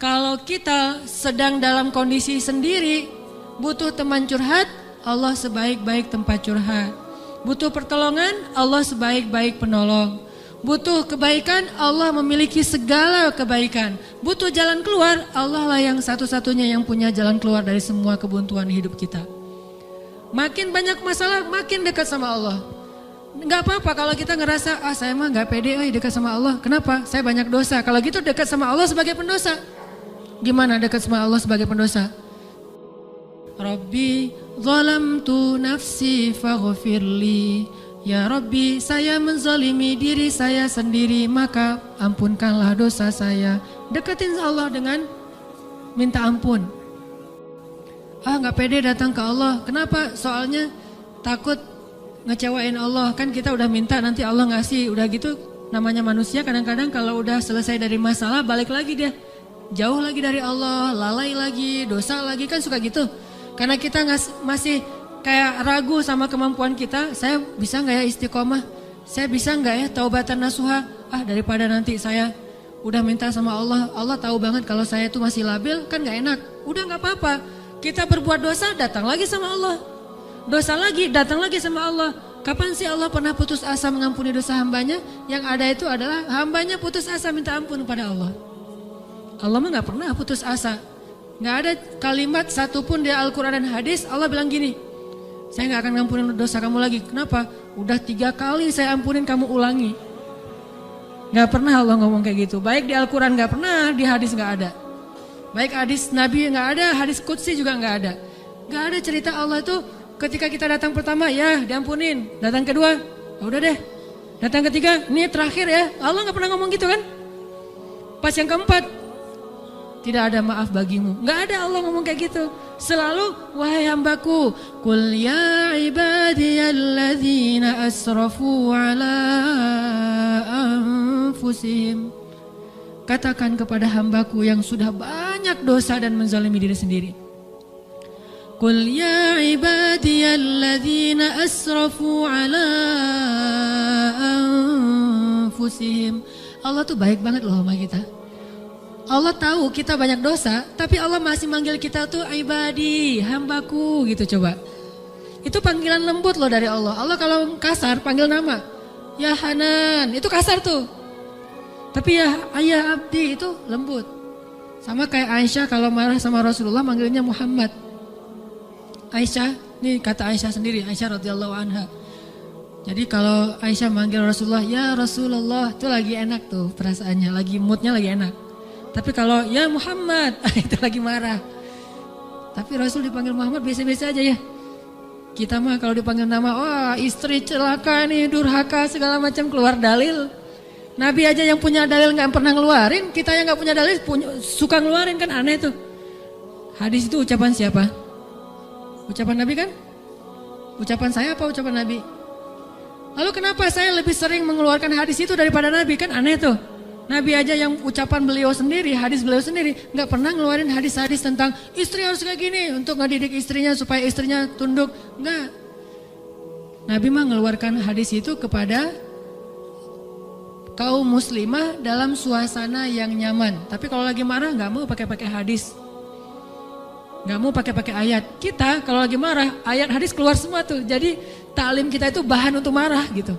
Kalau kita sedang dalam kondisi sendiri, butuh teman curhat, Allah sebaik-baik tempat curhat. Butuh pertolongan, Allah sebaik-baik penolong. Butuh kebaikan, Allah memiliki segala kebaikan. Butuh jalan keluar, Allah lah yang satu-satunya yang punya jalan keluar dari semua kebuntuan hidup kita. Makin banyak masalah, makin dekat sama Allah. Gak apa-apa kalau kita ngerasa, saya mah gak pede dekat sama Allah. Kenapa? Saya banyak dosa. Kalau gitu dekat sama Allah sebagai pendosa. Gimana dekat sama Allah sebagai pendosa? Rabbi zalamtu nafsi faghfirli. Ya Rabbi, saya menzalimi diri saya sendiri, maka ampunkanlah dosa saya. Deketin Allah dengan minta ampun. Gak pede datang ke Allah. Kenapa? Soalnya takut ngecewain Allah. Kan kita udah minta nanti Allah ngasih. Udah gitu namanya manusia kadang-kadang kalau udah selesai dari masalah balik lagi dia. Jauh lagi dari Allah, lalai lagi, dosa lagi, kan suka gitu. Karena kita masih kayak ragu sama kemampuan kita. Saya bisa gak ya istiqomah? Saya bisa gak ya taubatan nasuha? Daripada nanti saya udah minta sama Allah, Allah tahu banget kalau saya tuh masih labil, kan gak enak. Udah gak apa-apa, kita berbuat dosa datang lagi sama Allah. Dosa lagi datang lagi sama Allah. Kapan sih Allah pernah putus asa mengampuni dosa hambanya? Yang ada itu adalah hambanya putus asa minta ampun kepada Allah. Allah mah gak pernah putus asa. Gak ada kalimat satupun di Al-Quran dan hadis Allah bilang gini, saya gak akan ngampunin dosa kamu lagi. Kenapa? Udah 3 kali saya ampunin kamu ulangi. Gak pernah Allah ngomong kayak gitu. Baik di Al-Quran gak pernah, di hadis gak ada. Baik hadis Nabi gak ada, hadis Qudsi juga gak ada. Gak ada cerita Allah itu ketika kita datang pertama ya diampunin. Datang kedua, udah deh. Datang ketiga, ini terakhir ya. Allah gak pernah ngomong gitu kan. Pas yang keempat, tidak ada maaf bagimu. Gak ada Allah ngomong kayak gitu. Selalu, wahai hambaku, Qul ya ibadiyalladzina asrafu ala anfusihim. Katakan kepada hambaku yang sudah banyak dosa dan menzalimi diri sendiri. Qul ya ibadiyalladzina asrafu ala anfusihim. Allah tuh baik banget loh sama kita. Allah tahu kita banyak dosa, tapi Allah masih manggil kita tuh ibadi, hambaku gitu coba. Itu panggilan lembut loh dari Allah. Allah kalau kasar panggil nama, ya Hanan, itu kasar tuh. Tapi ya ayah abdi itu lembut. Sama kayak Aisyah kalau marah sama Rasulullah manggilnya Muhammad. Aisyah, ini kata Aisyah sendiri, Aisyah radhiyallahu anha. Jadi kalau Aisyah manggil Rasulullah, ya Rasulullah, itu lagi enak tuh perasaannya, lagi moodnya lagi enak. Tapi kalau ya Muhammad, itu lagi marah. Tapi Rasul dipanggil Muhammad biasa-biasa aja ya. Kita mah kalau dipanggil nama, wah istri celaka nih, durhaka segala macam, keluar dalil. Nabi aja yang punya dalil gak pernah ngeluarin, kita yang gak punya dalil suka ngeluarin, kan aneh tuh. Hadis itu ucapan siapa? Ucapan Nabi kan? Ucapan saya apa ucapan Nabi? Lalu kenapa saya lebih sering mengeluarkan hadis itu daripada Nabi? Kan aneh tuh. Nabi aja yang ucapan beliau sendiri, hadis beliau sendiri, gak pernah ngeluarin hadis-hadis tentang istri harus kayak gini untuk ngedidik istrinya supaya istrinya tunduk. Enggak. Nabi mah ngeluarkan hadis itu kepada kaum muslimah dalam suasana yang nyaman. Tapi kalau lagi marah gak mau pakai hadis, gak mau pakai ayat. Kita kalau lagi marah ayat hadis keluar semua tuh. Jadi taklim kita itu bahan untuk marah gitu.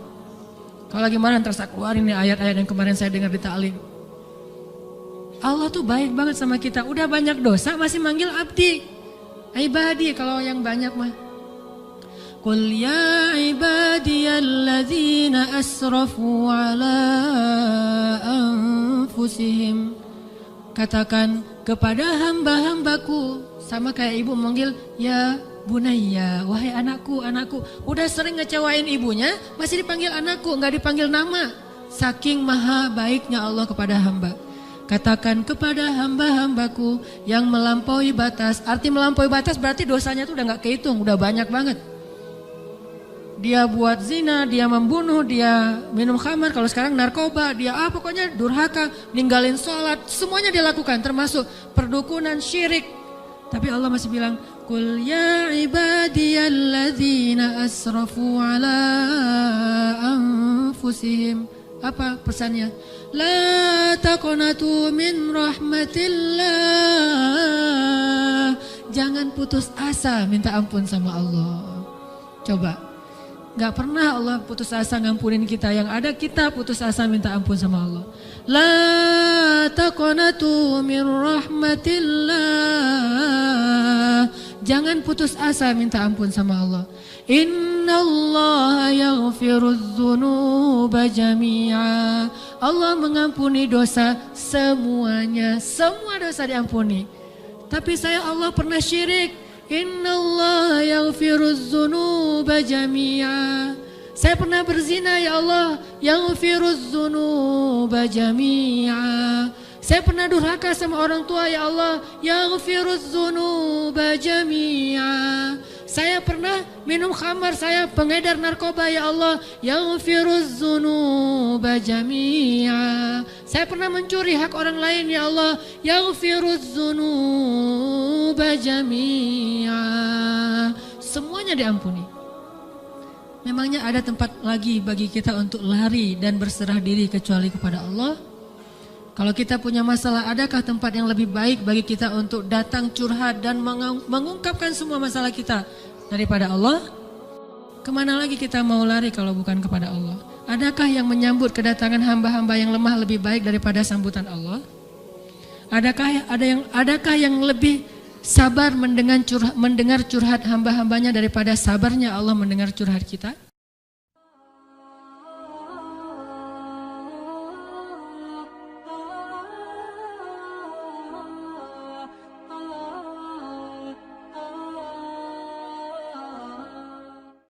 Kalau lagi marah ntar saya keluarin nih ayat-ayat yang kemarin saya dengar di ta'lim. Allah tuh baik banget sama kita. Udah banyak dosa masih manggil abdi, ibadi kalau yang banyak mah. Qul ya ibadiyalladzina asrafu ala anfusihim. Katakan kepada hamba-hambaku, sama kayak ibu manggil ya Bunayya, wahai anakku, anakku. Udah sering ngecewain ibunya, masih dipanggil anakku, gak dipanggil nama. Saking maha baiknya Allah kepada hamba. Katakan kepada hamba-hambaku yang melampaui batas. Arti melampaui batas berarti dosanya tuh udah gak kehitung, udah banyak banget. Dia buat zina, dia membunuh, dia minum khamar, kalau sekarang narkoba, dia pokoknya durhaka, ninggalin sholat, semuanya dia lakukan, termasuk perdukunan, syirik. Tapi Allah masih bilang, Qul ya ibadiyalladzina asrafu ala anfusihim. Apa pesannya? La taqnatu min rahmatillah. Jangan putus asa minta ampun sama Allah. Coba, gak pernah Allah putus asa ngampunin kita. Yang ada kita putus asa minta ampun sama Allah. La taqnatu min rahmatillah. Jangan putus asa minta ampun sama Allah. Innallaha yaghfirudz dzunuba jami'a. Allah mengampuni dosa semuanya. Semua dosa diampuni. Tapi saya Allah pernah syirik. Innallaha yaghfirudz dzunuba jami'a. Saya pernah berzina ya Allah. Yaghfirudz dzunuba jami'a. Saya pernah durhaka sama orang tua ya Allah. Yaghfirudz dzunuba jami'a. Saya pernah minum khamar, saya pengedar narkoba ya Allah. Yaghfirudz dzunuba jami'a. Saya pernah mencuri hak orang lain ya Allah. Yaghfirudz dzunuba jami'a. Semuanya diampuni. Memangnya ada tempat lagi bagi kita untuk lari dan berserah diri kecuali kepada Allah? Kalau kita punya masalah, adakah tempat yang lebih baik bagi kita untuk datang curhat dan mengungkapkan semua masalah kita daripada Allah? Kemana lagi kita mau lari kalau bukan kepada Allah? Adakah yang menyambut kedatangan hamba-hamba yang lemah lebih baik daripada sambutan Allah? Adakah yang lebih sabar mendengar curhat hamba-hambanya daripada sabarnya Allah mendengar curhat kita?